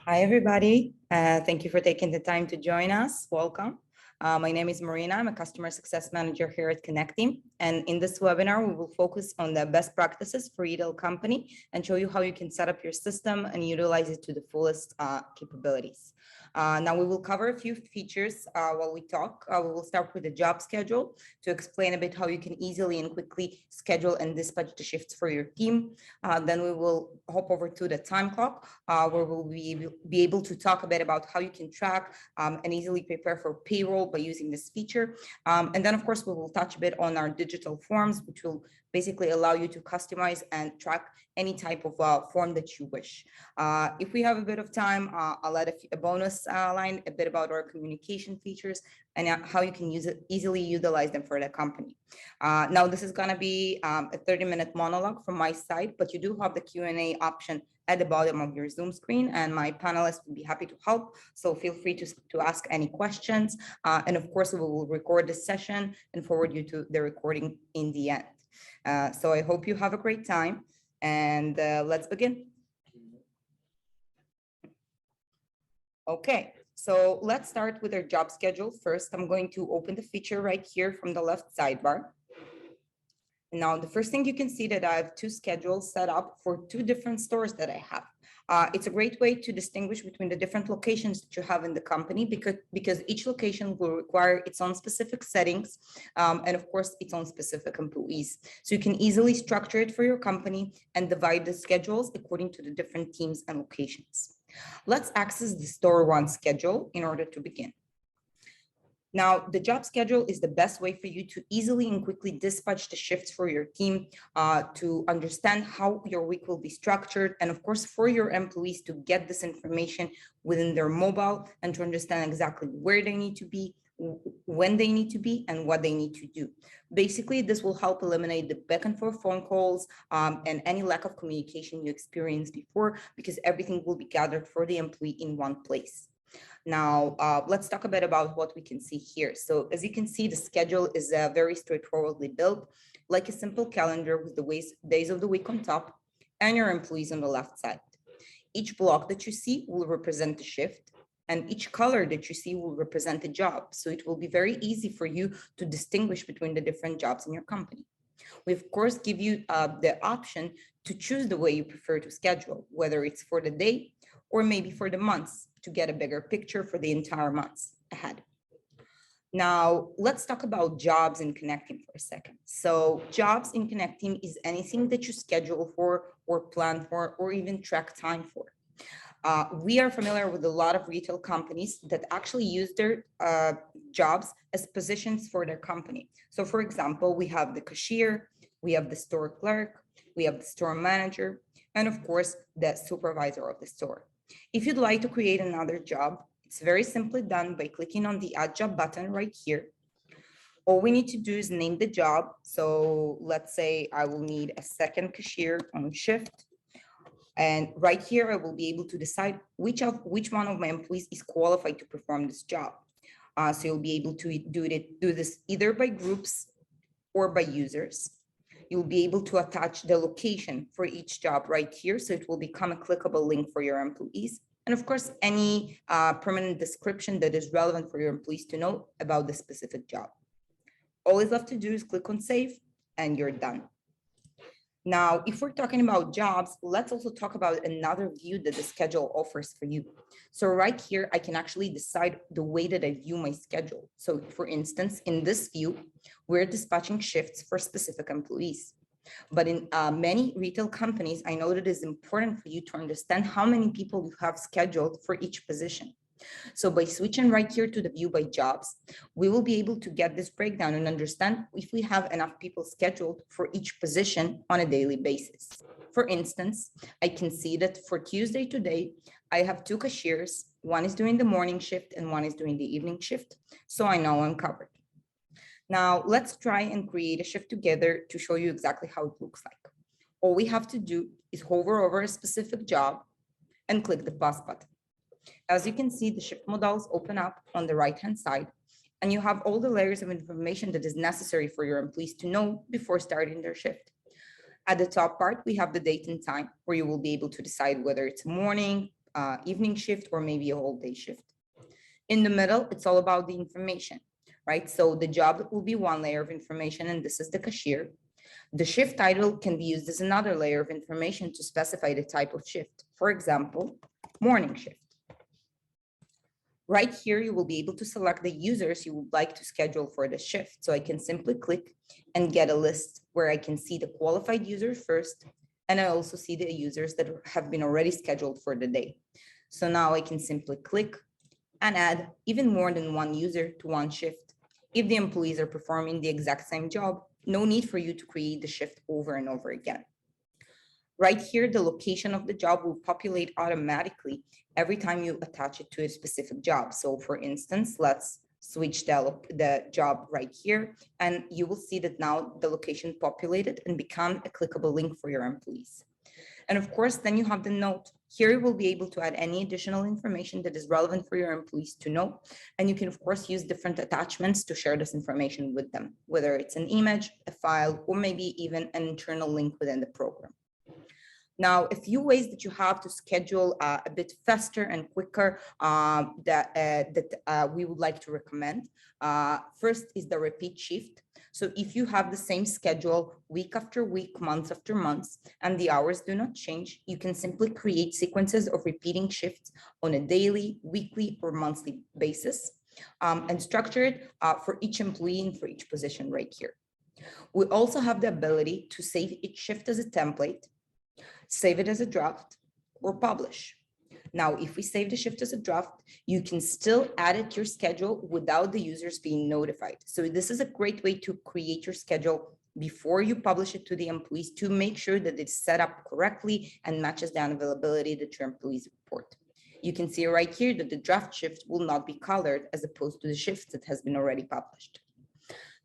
Hi, everybody. Thank you for taking the time to join us. Welcome. My name is Marina. I'm a customer success manager here at Connecteam. And in this webinar, we will focus on the best practices for retail company and show you how you can set up your system and utilize it to the fullest capabilities. Now we will cover a few features while we talk. We will start with the job schedule to explain a bit how you can easily and quickly schedule and dispatch the shifts for your team. Then we will hop over to the time clock, where we'll be able to talk a bit about how you can track and easily prepare for payroll by using this feature. And then, of course, we will touch a bit on our digital forms, which will basically allow you to customize and track any type of form that you wish. If we have a bit of time, I'll add a bonus line, a bit about our communication features and how you can easily utilize them for the company. Now, this is going to be a 30-minute monologue from my side, but you do have the Q&A option at the bottom of your Zoom screen, and my panelists will be happy to help. So feel free to ask any questions. And of course, we will record this session and forward you to the recording in the end. So I hope you have a great time, and let's begin. Okay, so let's start with our job schedule. First, I'm going to open the feature right here from the left sidebar. Now, the first thing you can see that I have two schedules set up for two different stores that I have. It's a great way to distinguish between the different locations that you have in the company because each location will require its own specific settings and of course its own specific employees. So you can easily structure it for your company and divide the schedules according to the different teams and locations. Let's access the store one schedule in order to begin. Now, the job schedule is the best way for you to easily and quickly dispatch the shifts for your team, to understand how your week will be structured, and of course, for your employees to get this information within their mobile and to understand exactly where they need to be, when they need to be, and what they need to do. Basically, this will help eliminate the back and forth phone calls and any lack of communication you experienced before, because everything will be gathered for the employee in one place. Now, let's talk a bit about what we can see here. So as you can see, the schedule is very straightforwardly built, like a simple calendar with the days of the week on top and your employees on the left side. Each block that you see will represent the shift, and each color that you see will represent a job. So it will be very easy for you to distinguish between the different jobs in your company. We, of course, give you the option to choose the way you prefer to schedule, whether it's for the day or maybe for the months, to get a bigger picture for the entire months ahead. Now, let's talk about jobs in Connecteam for a second. So jobs in Connecteam is anything that you schedule for or plan for or even track time for. We are familiar with a lot of retail companies that actually use their jobs as positions for their company. So for example, we have the cashier, we have the store clerk, we have the store manager, and of course, the supervisor of the store. If you'd like to create another job, it's very simply done by clicking on the Add Job button right here. All we need to do is name the job. So let's say I will need a second cashier on shift. And right here, I will be able to decide which one of my employees is qualified to perform this job. So you'll be able to do this either by groups or by users. You'll be able to attach the location for each job right here. So it will become a clickable link for your employees. And of course, any permanent description that is relevant for your employees to know about the specific job. All is left to do is click on save and you're done. Now, if we're talking about jobs, let's also talk about another view that the schedule offers for you. So right here, I can actually decide the way that I view my schedule. So for instance, in this view, we're dispatching shifts for specific employees. But in many retail companies, I know that it is important for you to understand how many people you have scheduled for each position. So by switching right here to the view by jobs, we will be able to get this breakdown and understand if we have enough people scheduled for each position on a daily basis. For instance, I can see that for Tuesday today, I have two cashiers. One is doing the morning shift and one is doing the evening shift. So I know I'm covered. Now let's try and create a shift together to show you exactly how it looks like. All we have to do is hover over a specific job and click the plus button. As you can see, the shift modals open up on the right-hand side, and you have all the layers of information that is necessary for your employees to know before starting their shift. At the top part, we have the date and time, where you will be able to decide whether it's morning, evening shift or maybe a whole day shift. In the middle, it's all about the information, right? So the job will be one layer of information, and this is the cashier. The shift title can be used as another layer of information to specify the type of shift. For example, morning shift. Right here, you will be able to select the users you would like to schedule for the shift. So I can simply click and get a list where I can see the qualified users first, and I also see the users that have been already scheduled for the day. So now I can simply click and add even more than one user to one shift. If the employees are performing the exact same job, no need for you to create the shift over and over again. Right here, the location of the job will populate automatically every time you attach it to a specific job. So for instance, let's switch the job right here, and you will see that now the location populated and become a clickable link for your employees. And of course, then you have the note. Here you will be able to add any additional information that is relevant for your employees to know. And you can, of course, use different attachments to share this information with them, whether it's an image, a file, or maybe even an internal link within the program. Now, a few ways that you have to schedule a bit faster and quicker that we would like to recommend. First is the repeat shift. So if you have the same schedule week after week, month after month, and the hours do not change, you can simply create sequences of repeating shifts on a daily, weekly, or monthly basis, and structure it for each employee and for each position right here. We also have the ability to save each shift as a template, save it as a draft, or publish. Now, if we save the shift as a draft, you can still add it to your schedule without the users being notified. So this is a great way to create your schedule before you publish it to the employees to make sure that it's set up correctly and matches the unavailability that your employees report. You can see right here that the draft shift will not be colored as opposed to the shift that has been already published.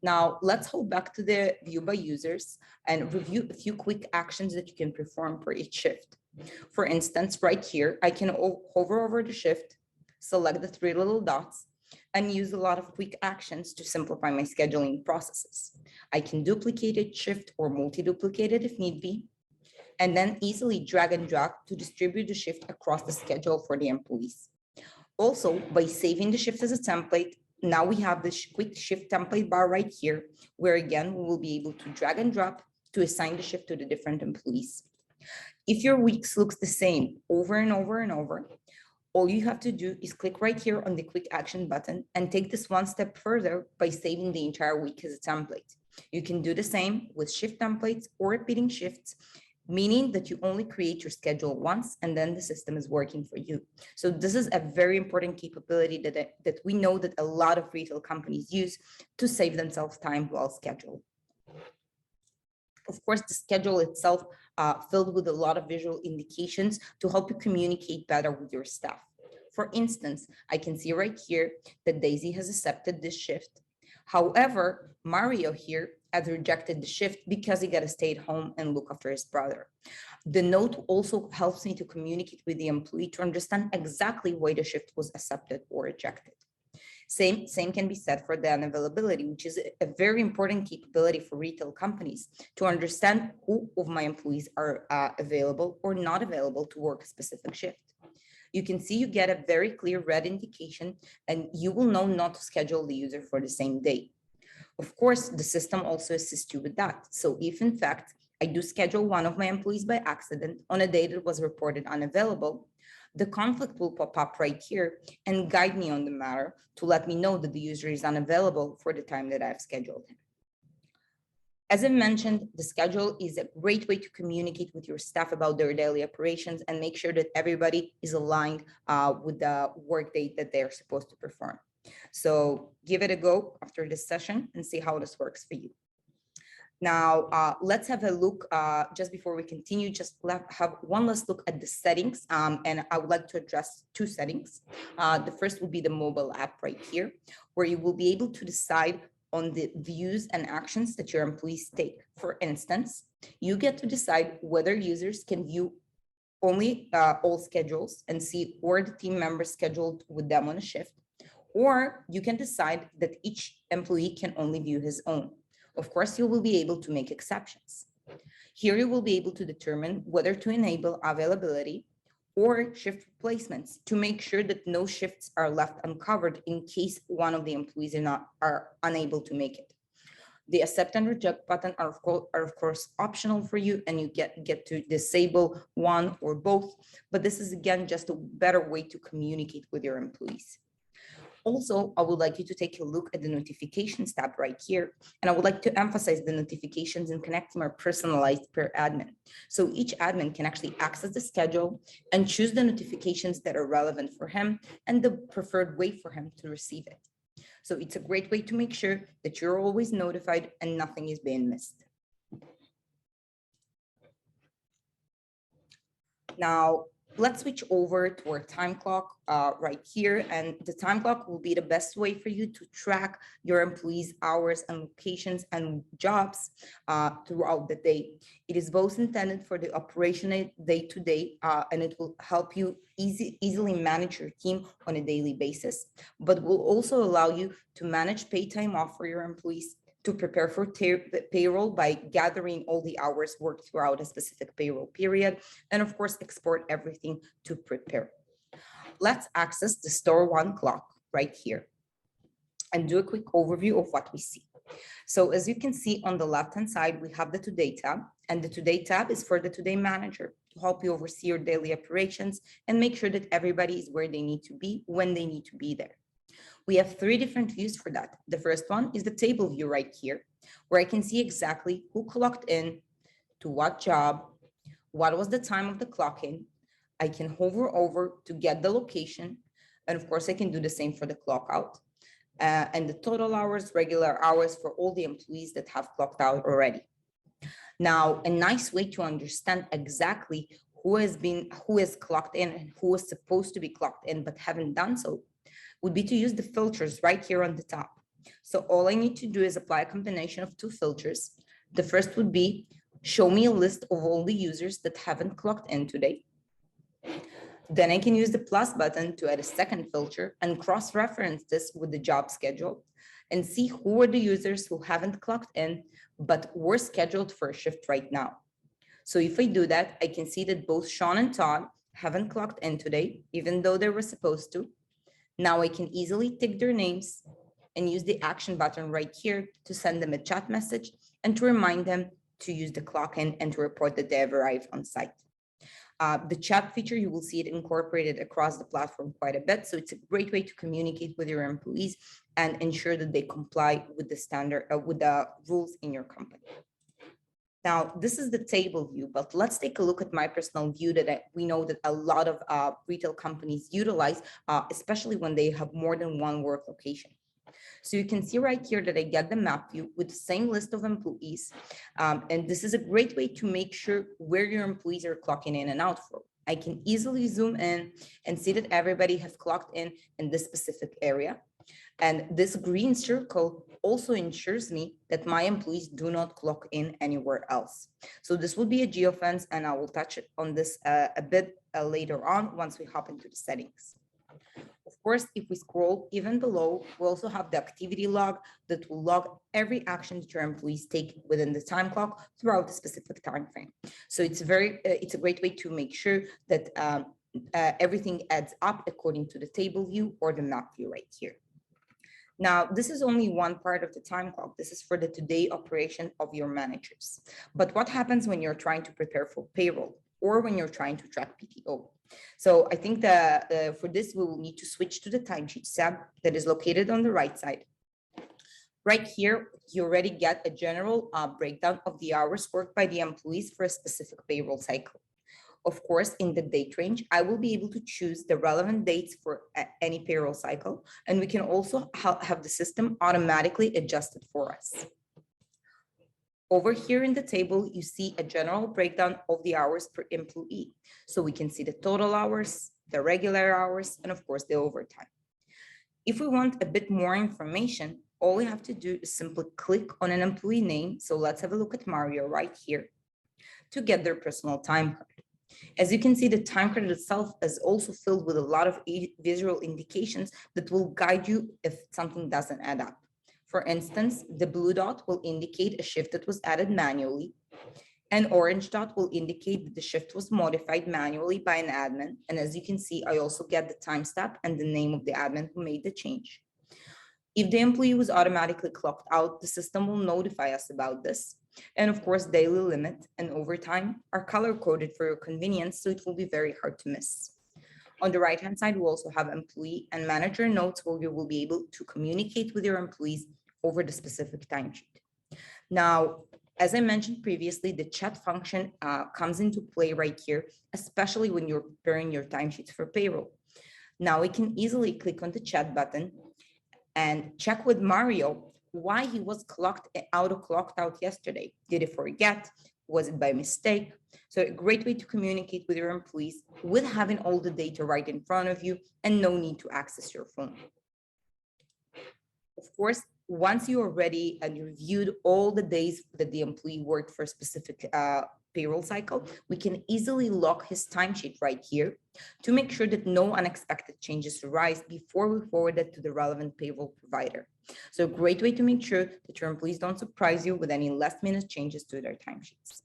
Now, let's hold back to the view by users and review a few quick actions that you can perform for each shift. For instance, right here, I can hover over the shift, select the three little dots, and use a lot of quick actions to simplify my scheduling processes. I can duplicate a shift or multi-duplicate it if need be, and then easily drag and drop to distribute the shift across the schedule for the employees. Also, by saving the shift as a template, now we have this quick shift template bar right here, where again, we will be able to drag and drop to assign the shift to the different employees. If your weeks looks the same over and over and over, all you have to do is click right here on the quick action button and take this one step further by saving the entire week as a template. You can do the same with shift templates or repeating shifts, meaning that you only create your schedule once and then the system is working for you. So this is a very important capability that we know that a lot of retail companies use to save themselves time while scheduling. Of course, the schedule itself filled with a lot of visual indications to help you communicate better with your staff. For instance, I can see right here that Daisy has accepted this shift. However, Mario here has rejected the shift because he got to stay at home and look after his brother. The note also helps me to communicate with the employee to understand exactly why the shift was accepted or rejected. Same can be said for the unavailability, which is a very important capability for retail companies to understand who of my employees are available or not available to work a specific shift. You can see you get a very clear red indication and you will know not to schedule the user for the same day. Of course, the system also assists you with that. So if in fact, I do schedule one of my employees by accident on a day that was reported unavailable, the conflict will pop up right here and guide me on the matter to let me know that the user is unavailable for the time that I've scheduled him. As I mentioned, the schedule is a great way to communicate with your staff about their daily operations and make sure that everybody is aligned with the work date that they're supposed to perform. So give it a go after this session and see how this works for you. Now, let's have a look, just before we continue, have one last look at the settings. And I would like to address two settings. The first will be the mobile app right here, where you will be able to decide on the views and actions that your employees take. For instance, you get to decide whether users can view only all schedules and see where the team members scheduled with them on a shift, or you can decide that each employee can only view his own. Of course, you will be able to make exceptions. Here you will be able to determine whether to enable availability or shift replacements to make sure that no shifts are left uncovered in case one of the employees are unable to make it. The accept and reject button are of course optional for you, and you get to disable one or both, but this is again just a better way to communicate with your employees. Also, I would like you to take a look at the notifications tab right here. And I would like to emphasize the notifications in Connecteam are personalized per admin. So each admin can actually access the schedule and choose the notifications that are relevant for him and the preferred way for him to receive it. So it's a great way to make sure that you're always notified and nothing is being missed. Now, let's switch over to our time clock right here. And the time clock will be the best way for you to track your employees' hours and locations and jobs throughout the day. It is both intended for the operational day-to-day, and it will help you easily manage your team on a daily basis, but will also allow you to manage pay time off for your employees, to prepare for payroll by gathering all the hours worked throughout a specific payroll period, and of course, export everything to prepare. Let's access the store one clock right here and do a quick overview of what we see. So as you can see on the left-hand side, we have the Today tab, and the Today tab is for the Today manager to help you oversee your daily operations and make sure that everybody is where they need to be when they need to be there. We have three different views for that. The first one is the table view right here, where I can see exactly who clocked in, to what job, what was the time of the clock in. I can hover over to get the location. And of course, I can do the same for the clock out. And the total hours, regular hours for all the employees that have clocked out already. Now, a nice way to understand exactly who has clocked in and who is supposed to be clocked in but haven't done so would be to use the filters right here on the top. So all I need to do is apply a combination of two filters. The first would be show me a list of all the users that haven't clocked in today. Then I can use the plus button to add a second filter and cross-reference this with the job schedule and see who are the users who haven't clocked in but were scheduled for a shift right now. So if I do that, I can see that both Sean and Todd haven't clocked in today, even though they were supposed to. Now I can easily tick their names and use the action button right here to send them a chat message and to remind them to use the clock in and to report that they have arrived on site. The chat feature, you will see it incorporated across the platform quite a bit. So it's a great way to communicate with your employees and ensure that they comply with with the rules in your company. Now, this is the table view, but let's take a look at my personal view that we know that a lot of retail companies utilize, especially when they have more than one work location. So you can see right here that I get the map view with the same list of employees. And this is a great way to make sure where your employees are clocking in and out from. I can easily zoom in and see that everybody has clocked in this specific area. And this green circle also ensures me that my employees do not clock in anywhere else. So this will be a geofence, and I will touch on this a bit later on once we hop into the settings. Of course, if we scroll even below, we also have the activity log that will log every action that your employees take within the time clock throughout a specific time frame. So it's a great way to make sure that everything adds up according to the table view or the map view right here. Now, this is only one part of the time clock. This is for the today operation of your managers. But what happens when you're trying to prepare for payroll or when you're trying to track PTO? So I think that for this, we will need to switch to the timesheets tab that is located on the right side. Right here, you already get a general breakdown of the hours worked by the employees for a specific payroll cycle. Of course, in the date range, I will be able to choose the relevant dates for any payroll cycle, and we can also have the system automatically adjusted for us. Over here in the table, you see a general breakdown of the hours per employee. So we can see the total hours, the regular hours, and of course, the overtime. If we want a bit more information, all we have to do is simply click on an employee name. So let's have a look at Mario right here to get their personal time card. As you can see, the time card itself is also filled with a lot of visual indications that will guide you if something doesn't add up. For instance, the blue dot will indicate a shift that was added manually. An orange dot will indicate that the shift was modified manually by an admin. And as you can see, I also get the timestamp and the name of the admin who made the change. If the employee was automatically clocked out, the system will notify us about this. And of course, daily limit and overtime are color coded for your convenience, so it will be very hard to miss. On the right-hand side, we also have employee and manager notes where you will be able to communicate with your employees over the specific timesheet. Now, as I mentioned previously, the chat function comes into play right here, especially when you're preparing your timesheets for payroll. Now we can easily click on the chat button and check with Mario why he was clocked out or clocked out yesterday. Did he forget? Was it by mistake? So a great way to communicate with your employees with having all the data right in front of you and no need to access your phone. Of course, once you are ready and you reviewed all the days that the employee worked for a specific payroll cycle, we can easily lock his timesheet right here to make sure that no unexpected changes arise before we forward it to the relevant payroll provider. So a great way to make sure that your employees don't surprise you with any last-minute changes to their timesheets.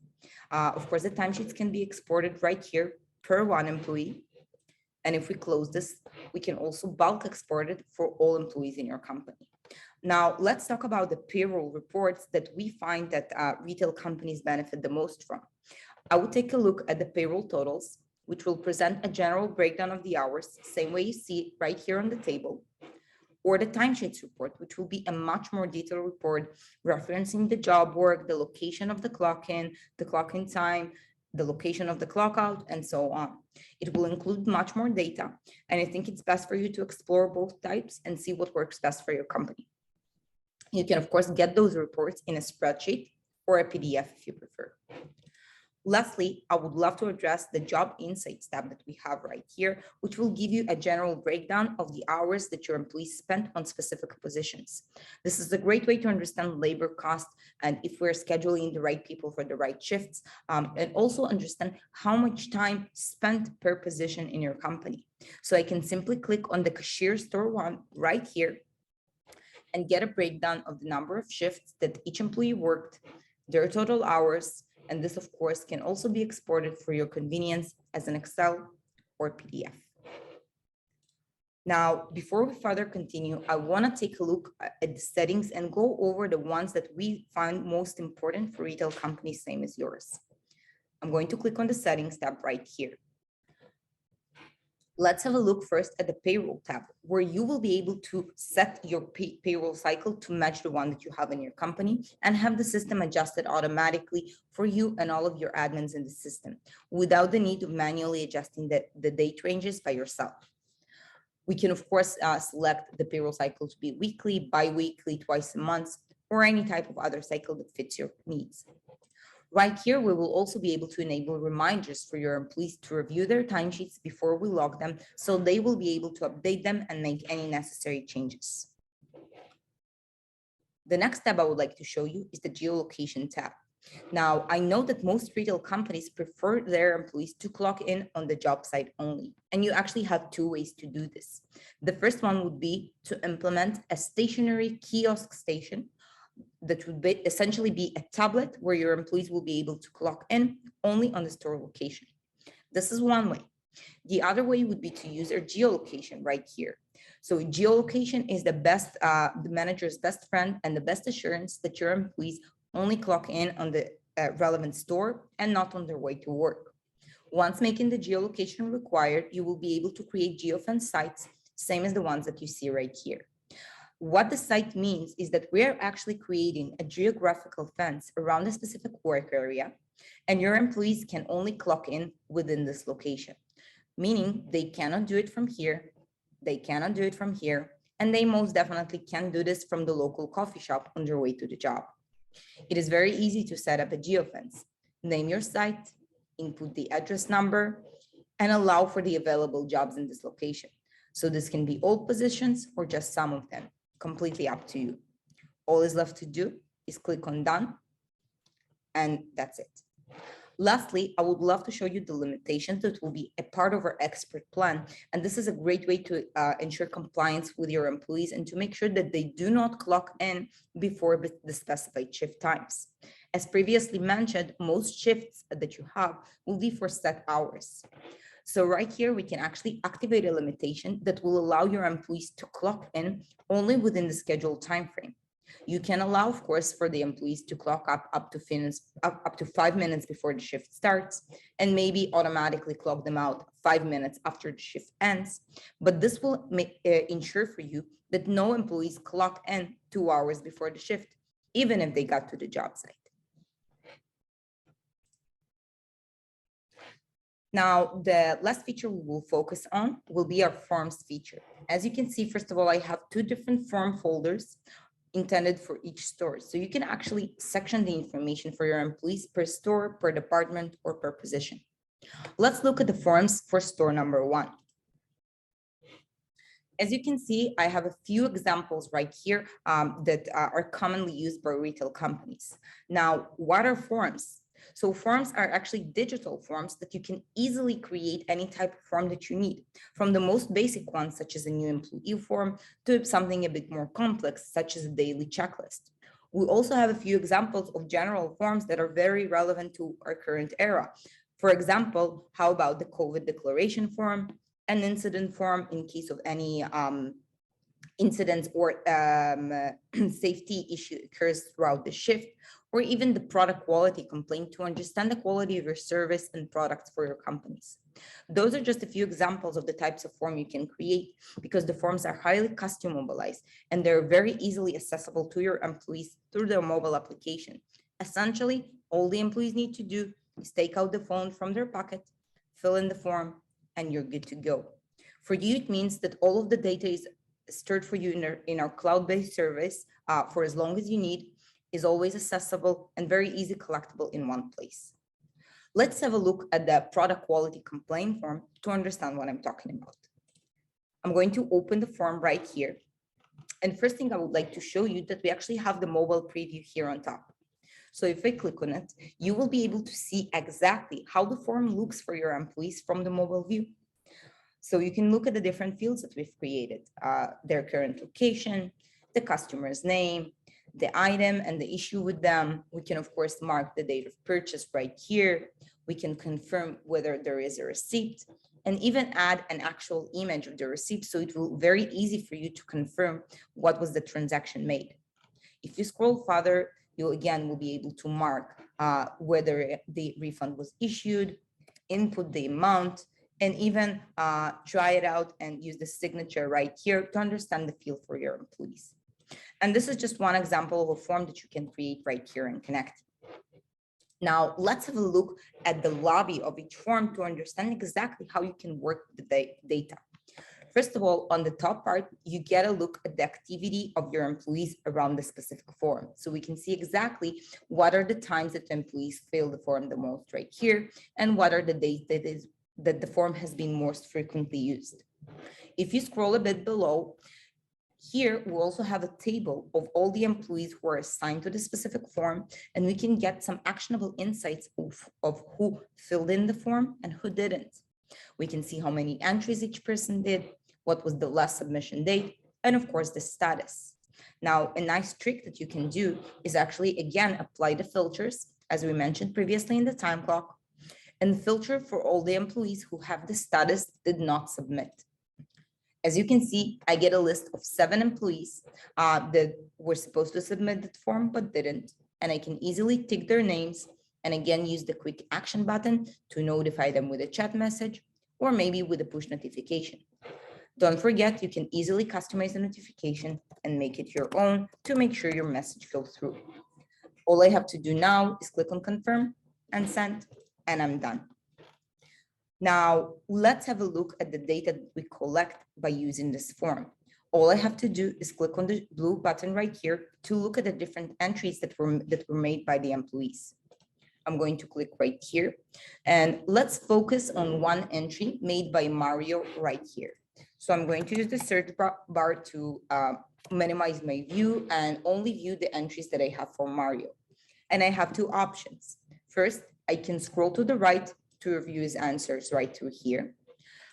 Of course, the timesheets can be exported right here per one employee. And if we close this, we can also bulk export it for all employees in your company. Now, let's talk about the payroll reports that we find that retail companies benefit the most from. I will take a look at the payroll totals, which will present a general breakdown of the hours, same way you see it right here on the table, or the timesheets report, which will be a much more detailed report referencing the job work, the location of the clock in time, the location of the clock out, and so on. It will include much more data, and I think it's best for you to explore both types and see what works best for your company. You can, of course, get those reports in a spreadsheet or a PDF if you prefer. Lastly, I would love to address the Job Insights tab that we have right here, which will give you a general breakdown of the hours that your employees spent on specific positions. This is a great way to understand labor cost and if we're scheduling the right people for the right shifts, and also understand how much time spent per position in your company. So I can simply click on the cashier store one right here and get a breakdown of the number of shifts that each employee worked, their total hours, and this, of course, can also be exported for your convenience as an Excel or PDF. Now, before we further continue, I want to take a look at the settings and go over the ones that we find most important for retail companies, same as yours. I'm going to click on the settings tab right here. Let's have a look first at the payroll tab, where you will be able to set your payroll cycle to match the one that you have in your company and have the system adjusted automatically for you and all of your admins in the system without the need of manually adjusting the date ranges by yourself. We can, of course, select the payroll cycle to be weekly, bi-weekly, twice a month, or any type of other cycle that fits your needs. Right here, we will also be able to enable reminders for your employees to review their timesheets before we log them, so they will be able to update them and make any necessary changes. The next tab I would like to show you is the geolocation tab. Now, I know that most retail companies prefer their employees to clock in on the job site only, and you actually have two ways to do this. The first one would be to implement a stationary kiosk station that would essentially be a tablet where your employees will be able to clock in only on the store location. This is one way. The other way would be to use our geolocation right here. So geolocation is the manager's best friend and the best assurance that your employees only clock in on the relevant store and not on their way to work. Once making the geolocation required, you will be able to create geofence sites, same as the ones that you see right here. What the site means is that we are actually creating a geographical fence around a specific work area, and your employees can only clock in within this location, meaning they cannot do it from here, they cannot do it from here, and they most definitely can do this from the local coffee shop on their way to the job. It is very easy to set up a geofence. Name your site, input the address number, and allow for the available jobs in this location. So this can be all positions or just some of them. Completely up to you. All is left to do is click on done, and that's it. Lastly, I would love to show you the limitations that will be a part of our expert plan. And this is a great way to ensure compliance with your employees and to make sure that they do not clock in before the specified shift times. As previously mentioned, most shifts that you have will be for set hours. So right here, we can actually activate a limitation that will allow your employees to clock in only within the scheduled time frame. You can allow, of course, for the employees to clock up to 5 minutes before the shift starts, and maybe automatically clock them out 5 minutes after the shift ends. But this will ensure for you that no employees clock in 2 hours before the shift, even if they got to the job site. Now, the last feature we will focus on will be our forms feature. As you can see, first of all, I have two different form folders intended for each store. So you can actually section the information for your employees per store, per department, or per position. Let's look at the forms for store number 1. As you can see, I have a few examples right here that are commonly used by retail companies. Now, what are forms? So forms are actually digital forms that you can easily create any type of form that you need, from the most basic ones, such as a new employee form, to something a bit more complex, such as a daily checklist. We also have a few examples of general forms that are very relevant to our current era. For example, how about the COVID declaration form, an incident form in case of any incidents or safety issue occurs throughout the shift, or even the product quality complaint to understand the quality of your service and products for your companies. Those are just a few examples of the types of form you can create, because the forms are highly customizable and they're very easily accessible to your employees through their mobile application. Essentially, all the employees need to do is take out the phone from their pocket, fill in the form, and you're good to go. For you, it means that all of the data is stored for you in our cloud-based service for as long as you need, is always accessible and very easy collectible in one place. Let's have a look at the product quality complaint form to understand what I'm talking about. I'm going to open the form right here. And first thing I would like to show you that we actually have the mobile preview here on top. So if I click on it, you will be able to see exactly how the form looks for your employees from the mobile view. So you can look at the different fields that we've created, their current location, the customer's name, the item and the issue with them. We can, of course, mark the date of purchase right here. We can confirm whether there is a receipt, and even add an actual image of the receipt, so it will be very easy for you to confirm what was the transaction made. If you scroll further, you again will be able to mark whether the refund was issued, input the amount, and even try it out and use the signature right here to understand the feel for your employees. And this is just one example of a form that you can create right here in Connecteam. Now, let's have a look at the lobby of each form to understand exactly how you can work with the data. First of all, on the top part, you get a look at the activity of your employees around the specific form. So we can see exactly what are the times that the employees fill the form the most right here, and what are the days that the form has been most frequently used. If you scroll a bit below, here, we also have a table of all the employees who are assigned to the specific form, and we can get some actionable insights of who filled in the form and who didn't. We can see how many entries each person did, what was the last submission date, and of course, the status. Now, a nice trick that you can do is actually, again, apply the filters, as we mentioned previously in the time clock, and filter for all the employees who have the status did not submit. As you can see, I get a list of 7 employees that were supposed to submit the form but didn't, and I can easily tick their names and again use the quick action button to notify them with a chat message or maybe with a push notification. Don't forget, you can easily customize the notification and make it your own to make sure your message goes through. All I have to do now is click on confirm and send, and I'm done. Now, let's have a look at the data that we collect by using this form. All I have to do is click on the blue button right here to look at the different entries that were made by the employees. I'm going to click right here, and let's focus on one entry made by Mario right here. So I'm going to use the search bar to minimize my view and only view the entries that I have for Mario. And I have 2 options. First, I can scroll to the right to review his answers right through here.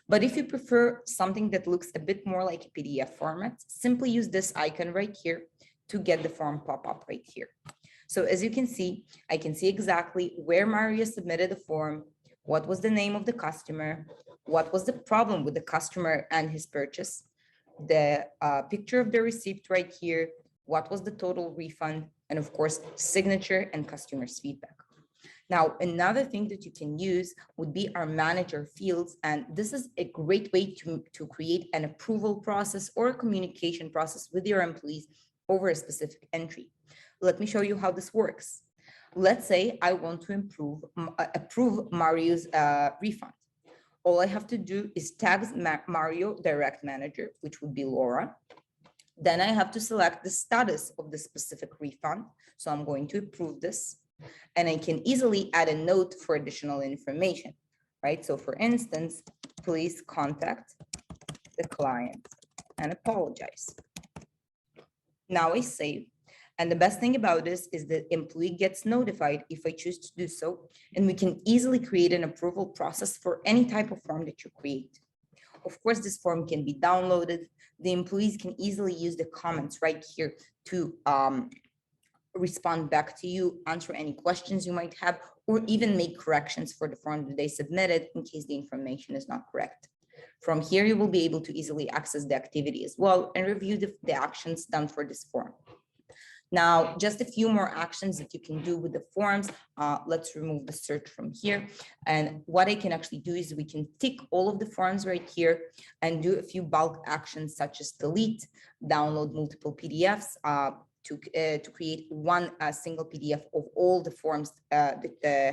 But if you prefer something that looks a bit more like a PDF format, simply use this icon right here to get the form pop up right here. So as you can see, I can see exactly where Mario submitted the form, what was the name of the customer, what was the problem with the customer and his purchase, the picture of the receipt right here, what was the total refund, and of course, signature and customer's feedback. Now, another thing that you can use would be our manager fields. And this is a great way to create an approval process or a communication process with your employees over a specific entry. Let me show you how this works. Let's say I want to approve Mario's refund. All I have to do is tag Mario direct manager, which would be Laura. Then I have to select the status of the specific refund. So I'm going to approve this. And I can easily add a note for additional information, right? So for instance, please contact the client and apologize. Now I save. And the best thing about this is the employee gets notified if I choose to do so, and we can easily create an approval process for any type of form that you create. Of course, this form can be downloaded. The employees can easily use the comments right here to respond back to you, answer any questions you might have, or even make corrections for the form that they submitted in case the information is not correct. From here, you will be able to easily access the activity as well and review the actions done for this form. Now, just a few more actions that you can do with the forms. Let's remove the search from here. And what I can actually do is we can tick all of the forms right here and do a few bulk actions such as delete, download multiple PDFs, to create one single PDF of all the forms that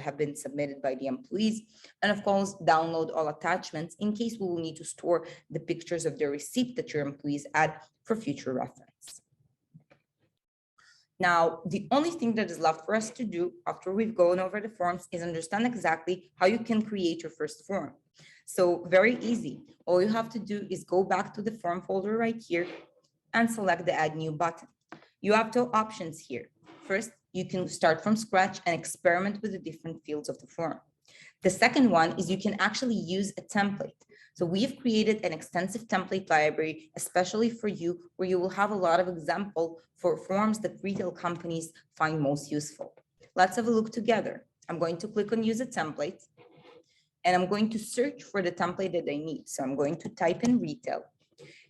have been submitted by the employees. And of course, download all attachments in case we will need to store the pictures of the receipt that your employees add for future reference. Now, the only thing that is left for us to do after we've gone over the forms is understand exactly how you can create your first form. So very easy. All you have to do is go back to the form folder right here and select the Add New button. You have two options here. First, you can start from scratch and experiment with the different fields of the form. The second one is you can actually use a template. So we've created an extensive template library, especially for you, where you will have a lot of example for forms that retail companies find most useful. Let's have a look together. I'm going to click on Use a Template, and I'm going to search for the template that I need. So I'm going to type in retail.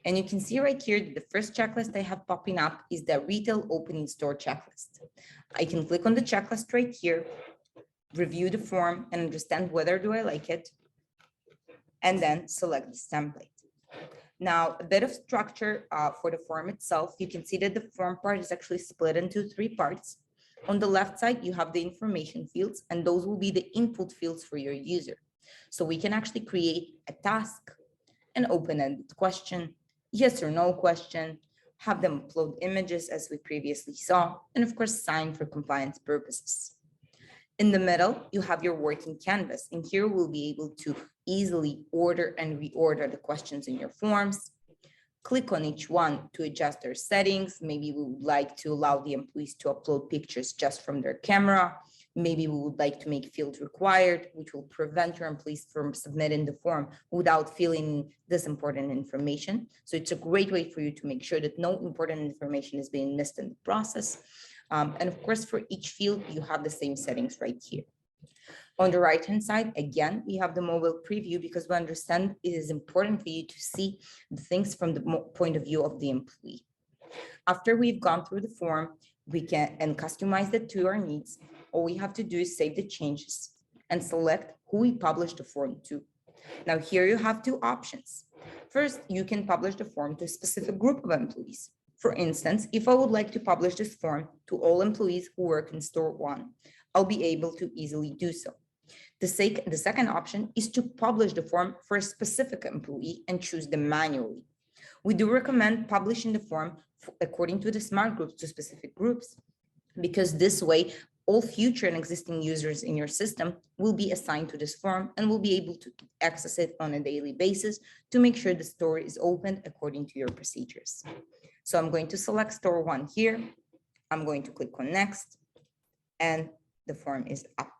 And you can see right here that the first checklist I have popping up is the retail opening store checklist. I can click on the checklist right here, review the form and understand whether do I like it, and then select this template. Now, a bit of structure for the form itself. You can see that the form part is actually split into 3 parts. On the left side, you have the information fields, and those will be the input fields for your user. So we can actually create a task, an open-ended question, yes or no question, have them upload images as we previously saw, and of course, sign for compliance purposes. In the middle, you have your working canvas, and here we'll be able to easily order and reorder the questions in your forms. Click on each one to adjust their settings. Maybe we would like to allow the employees to upload pictures just from their camera. Maybe we would like to make field required, which will prevent your employees from submitting the form without filling this important information. So it's a great way for you to make sure that no important information is being missed in the process. And of course, for each field, you have the same settings right here. On the right-hand side, again, we have the mobile preview because we understand it is important for you to see the things from the point of view of the employee. After we've gone through the form, we can customize it to our needs. All we have to do is save the changes and select who we publish the form to. Now here you have 2 options. First, you can publish the form to a specific group of employees. For instance, if I would like to publish this form to all employees who work in store 1, I'll be able to easily do so. The second option is to publish the form for a specific employee and choose them manually. We do recommend publishing the form according to the smart groups to specific groups, because this way, all future and existing users in your system will be assigned to this form and will be able to access it on a daily basis to make sure the store is opened according to your procedures. So I'm going to select store 1 here. I'm going to click on next, and the form is up.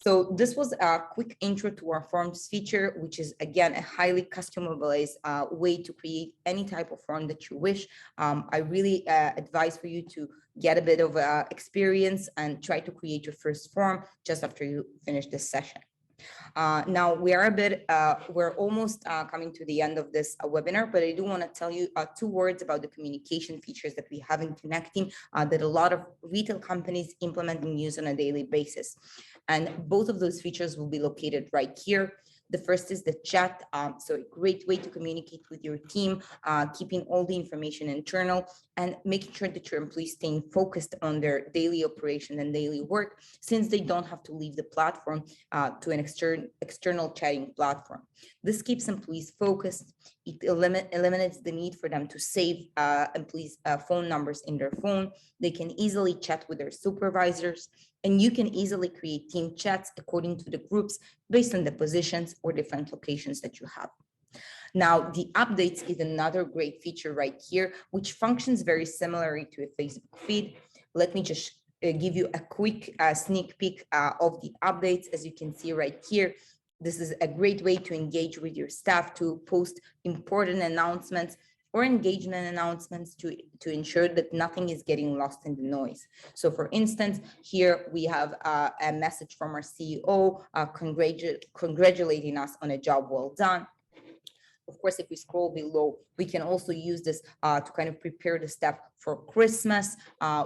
So this was a quick intro to our forms feature, which is again a highly customized way to create any type of form that you wish. I really advise for you to get a bit of experience and try to create your first form just after you finish this session. Now we're almost coming to the end of this webinar, but I do want to tell you 2 words about the communication features that we have in Connecteam that a lot of retail companies implement and use on a daily basis. And both of those features will be located right here. The first is the chat. So a great way to communicate with your team, keeping all the information internal and making sure that your employees staying focused on their daily operation and daily work, since they don't have to leave the platform to an external chatting platform. This keeps employees focused. It eliminates the need for them to save employees' phone numbers in their phone. They can easily chat with their supervisors, and you can easily create team chats according to the groups based on the positions or different locations that you have. Now, the updates is another great feature right here, which functions very similarly to a Facebook feed. Let me just give you a quick sneak peek of the updates. As you can see right here, this is a great way to engage with your staff, to post important announcements or engagement announcements to ensure that nothing is getting lost in the noise. So for instance, here we have a message from our CEO congratulating us on a job well done. Of course, if we scroll below, we can also use this to kind of prepare the staff for Christmas.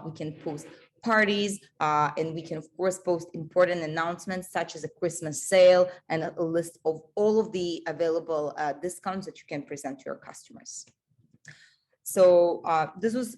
We can post parties, and we can of course post important announcements such as a Christmas sale and a list of all of the available discounts that you can present to your customers. So this was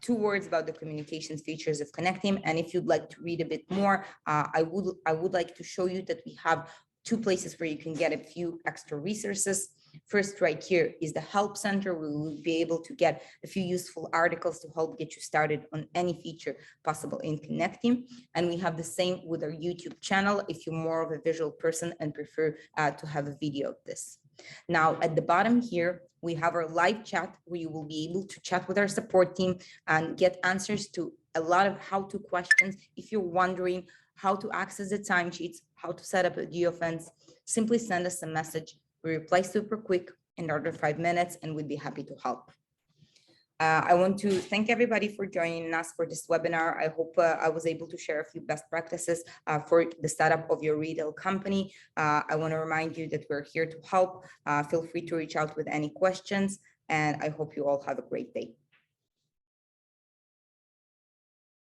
2 words about the communications features of Connecteam. And if you'd like to read a bit more, I would like to show you that we have 2 places where you can get a few extra resources. First, right here is the help center. We will be able to get a few useful articles to help get you started on any feature possible in Connecteam. And we have the same with our YouTube channel if you're more of a visual person and prefer to have a video of this. Now, at the bottom here, we have our live chat where you will be able to chat with our support team and get answers to a lot of how-to questions. If you're wondering how to access the timesheets, how to set up a geofence, simply send us a message. We reply super quick in under 5 minutes, and we'd be happy to help. I want to thank everybody for joining us for this webinar. I hope I was able to share a few best practices for the setup of your retail company. I want to remind you that we're here to help. Feel free to reach out with any questions, and I hope you all have a great day.